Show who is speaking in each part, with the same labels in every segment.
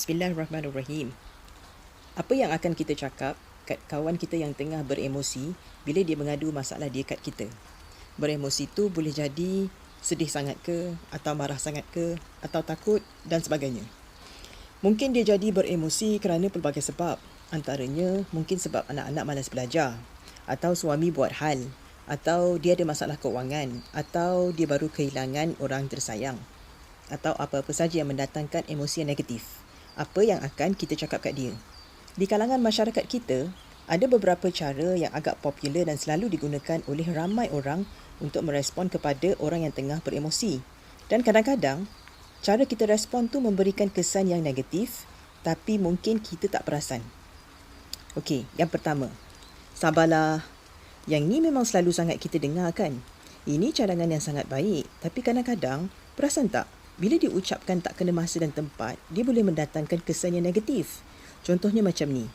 Speaker 1: Bismillahirrahmanirrahim. Apa yang akan kita cakap kat kawan kita yang tengah beremosi bila dia mengadu masalah dia kat kita? Beremosi tu boleh jadi sedih sangat ke, atau marah sangat ke, atau takut dan sebagainya. Mungkin dia jadi beremosi kerana pelbagai sebab. Antaranya mungkin sebab anak-anak malas belajar, atau suami buat hal, atau dia ada masalah kewangan, atau dia baru kehilangan orang tersayang, atau apa-apa saja yang mendatangkan emosi yang negatif. Apa yang akan kita cakap kat dia? Di kalangan masyarakat kita, ada beberapa cara yang agak popular dan selalu digunakan oleh ramai orang untuk merespon kepada orang yang tengah beremosi. Dan kadang-kadang, cara kita respon tu memberikan kesan yang negatif, tapi mungkin kita tak perasan. Okey, yang pertama, sabarlah. Yang ni memang selalu sangat kita dengar kan? Ini cadangan yang sangat baik, tapi kadang-kadang, perasan tak? Bila diucapkan tak kena masa dan tempat, dia boleh mendatangkan kesan yang negatif. Contohnya macam ni.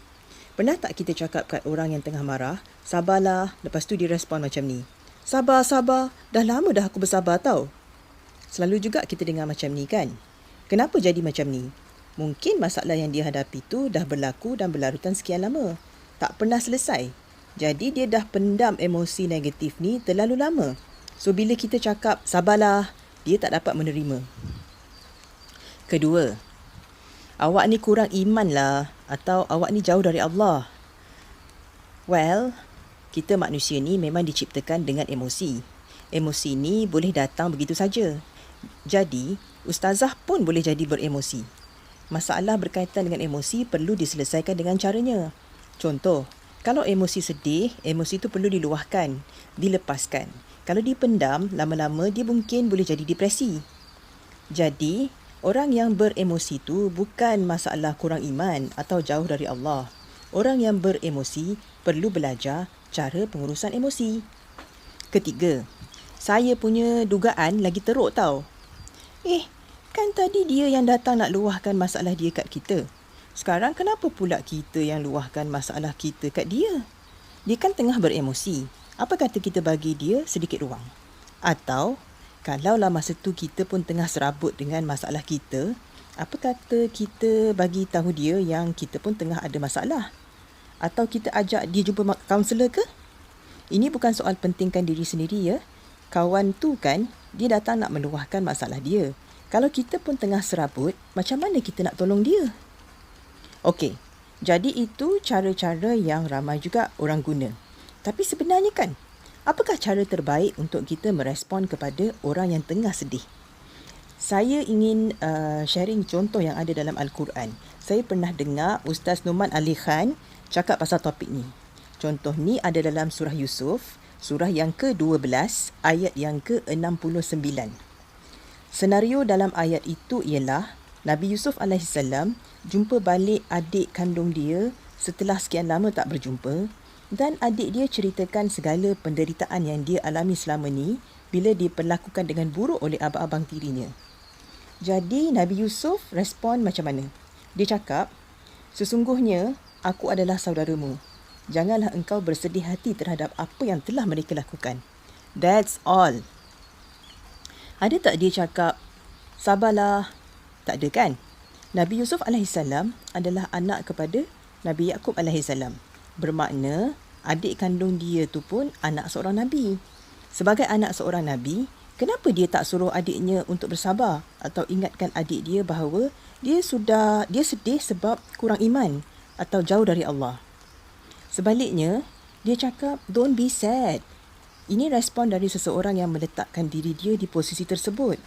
Speaker 1: Pernah tak kita cakap kat orang yang tengah marah, sabarlah, lepas tu dia respon macam ni. Sabar, dah lama dah aku bersabar tau. Selalu juga kita dengar macam ni kan? Kenapa jadi macam ni? Mungkin masalah yang dia hadapi tu dah berlaku dan berlarutan sekian lama. Tak pernah selesai. Jadi dia dah pendam emosi negatif ni terlalu lama. So bila kita cakap sabarlah, dia tak dapat menerima. Kedua, awak ni kurang iman lah, atau awak ni jauh dari Allah. Well, kita manusia ni memang diciptakan dengan emosi. Emosi ni boleh datang begitu saja. Jadi, ustazah pun boleh jadi beremosi. Masalah berkaitan dengan emosi perlu diselesaikan dengan caranya. Contoh, kalau emosi sedih, emosi tu perlu diluahkan, dilepaskan. Kalau dipendam, lama-lama dia mungkin boleh jadi depresi. Jadi, orang yang beremosi tu bukan masalah kurang iman atau jauh dari Allah. Orang yang beremosi perlu belajar cara pengurusan emosi. Ketiga, saya punya dugaan lagi teruk tau. Kan tadi dia yang datang nak luahkan masalah dia kat kita. Sekarang kenapa pula kita yang luahkan masalah kita kat dia? Dia kan tengah beremosi. Apa kata kita bagi dia sedikit ruang? Atau, kalaulah masa tu kita pun tengah serabut dengan masalah kita, apa kata kita bagi tahu dia yang kita pun tengah ada masalah? Atau kita ajak dia jumpa kaunselor ke? Ini bukan soal pentingkan diri sendiri ya. Kawan tu kan, dia datang nak meluahkan masalah dia. Kalau kita pun tengah serabut, macam mana kita nak tolong dia? Okey, jadi itu cara-cara yang ramai juga orang guna. Tapi sebenarnya kan, apakah cara terbaik untuk kita merespon kepada orang yang tengah sedih? Saya ingin sharing contoh yang ada dalam Al-Quran. Saya pernah dengar Ustaz Noman Ali Khan cakap pasal topik ni. Contoh ni ada dalam surah Yusuf, surah yang ke-12, ayat yang ke-69. Senario dalam ayat itu ialah Nabi Yusuf AS jumpa balik adik kandung dia setelah sekian lama tak berjumpa, dan adik dia ceritakan segala penderitaan yang dia alami selama ni bila diperlakukan dengan buruk oleh abang-abang tirinya. Jadi Nabi Yusuf respon macam mana? Dia cakap, sesungguhnya aku adalah saudaramu. Janganlah engkau bersedih hati terhadap apa yang telah mereka lakukan. That's all. Ada tak dia cakap, sabarlah? Tak ada kan? Nabi Yusuf AS adalah anak kepada Nabi Yaqub AS. Bermakna, adik kandung dia tu pun anak seorang Nabi. Sebagai anak seorang Nabi, kenapa dia tak suruh adiknya untuk bersabar atau ingatkan adik dia bahawa dia sedih sebab kurang iman atau jauh dari Allah? Sebaliknya, dia cakap, don't be sad. Ini respon dari seseorang yang meletakkan diri dia di posisi tersebut.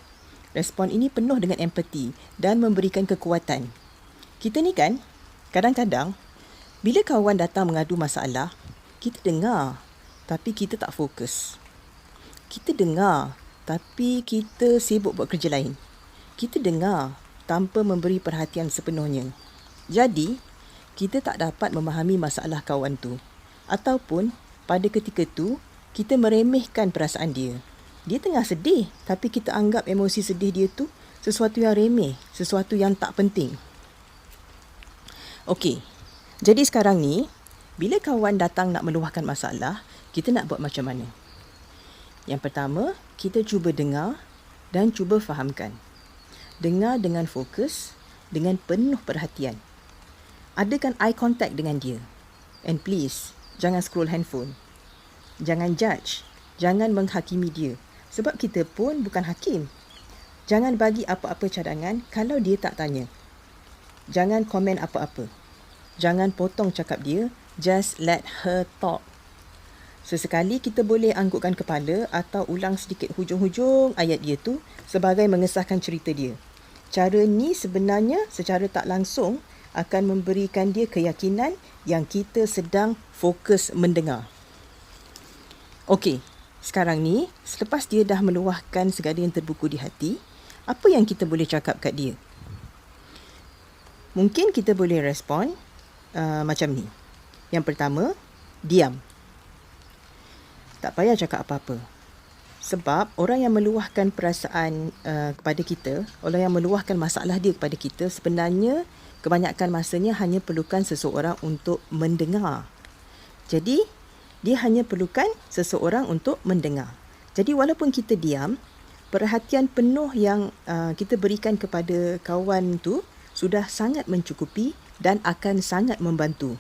Speaker 1: Respon ini penuh dengan empati dan memberikan kekuatan. Kita ni kan, kadang-kadang, bila kawan datang mengadu masalah, kita dengar, tapi kita tak fokus. Kita dengar, tapi kita sibuk buat kerja lain. Kita dengar, tanpa memberi perhatian sepenuhnya. Jadi, kita tak dapat memahami masalah kawan tu. Ataupun, pada ketika tu, kita meremehkan perasaan dia. Dia tengah sedih, tapi kita anggap emosi sedih dia tu sesuatu yang remeh, sesuatu yang tak penting. Okey. Jadi sekarang ni, bila kawan datang nak meluahkan masalah, kita nak buat macam mana? Yang pertama, kita cuba dengar dan cuba fahamkan. Dengar dengan fokus dengan penuh perhatian. Adakan eye contact dengan dia. And please, jangan scroll handphone. Jangan judge. Jangan menghakimi dia. Sebab kita pun bukan hakim. Jangan bagi apa-apa cadangan kalau dia tak tanya. Jangan komen apa-apa. Jangan potong cakap dia. Just let her talk. Sesekali kita boleh anggukkan kepala atau ulang sedikit hujung-hujung ayat dia tu sebagai mengesahkan cerita dia. Cara ni sebenarnya secara tak langsung akan memberikan dia keyakinan yang kita sedang fokus mendengar. Okey, sekarang ni selepas dia dah meluahkan segala yang terbuku di hati, apa yang kita boleh cakap kat dia? Mungkin kita boleh respon macam ni. Yang pertama, diam. Tak payah cakap apa-apa. Sebab orang yang meluahkan perasaan kepada kita, orang yang meluahkan masalah dia kepada kita, sebenarnya kebanyakan masanya hanya perlukan seseorang untuk mendengar. Jadi, dia hanya perlukan seseorang untuk mendengar. Jadi, walaupun kita diam, perhatian penuh yang kita berikan kepada kawan tu sudah sangat mencukupi dan akan sangat membantu.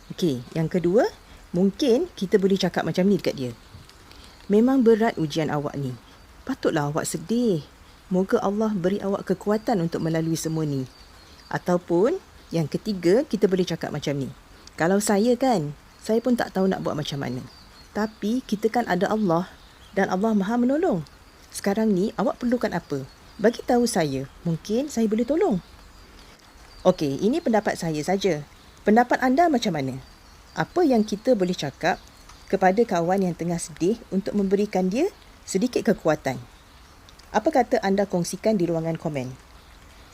Speaker 1: Okey, yang kedua, mungkin kita boleh cakap macam ni dekat dia. Memang berat ujian awak ni. Patutlah awak sedih. Moga Allah beri awak kekuatan untuk melalui semua ni. Ataupun yang ketiga, kita boleh cakap macam ni. Kalau saya kan, saya pun tak tahu nak buat macam mana. Tapi kita kan ada Allah dan Allah Maha menolong. Sekarang ni awak perlukan apa? Bagi tahu saya, mungkin saya boleh tolong. Okey, ini pendapat saya saja. Pendapat anda macam mana? Apa yang kita boleh cakap kepada kawan yang tengah sedih untuk memberikan dia sedikit kekuatan? Apa kata anda kongsikan di ruangan komen?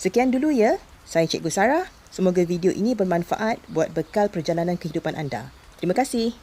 Speaker 1: Sekian dulu ya. Saya Cikgu Sarah. Semoga video ini bermanfaat buat bekal perjalanan kehidupan anda. Terima kasih.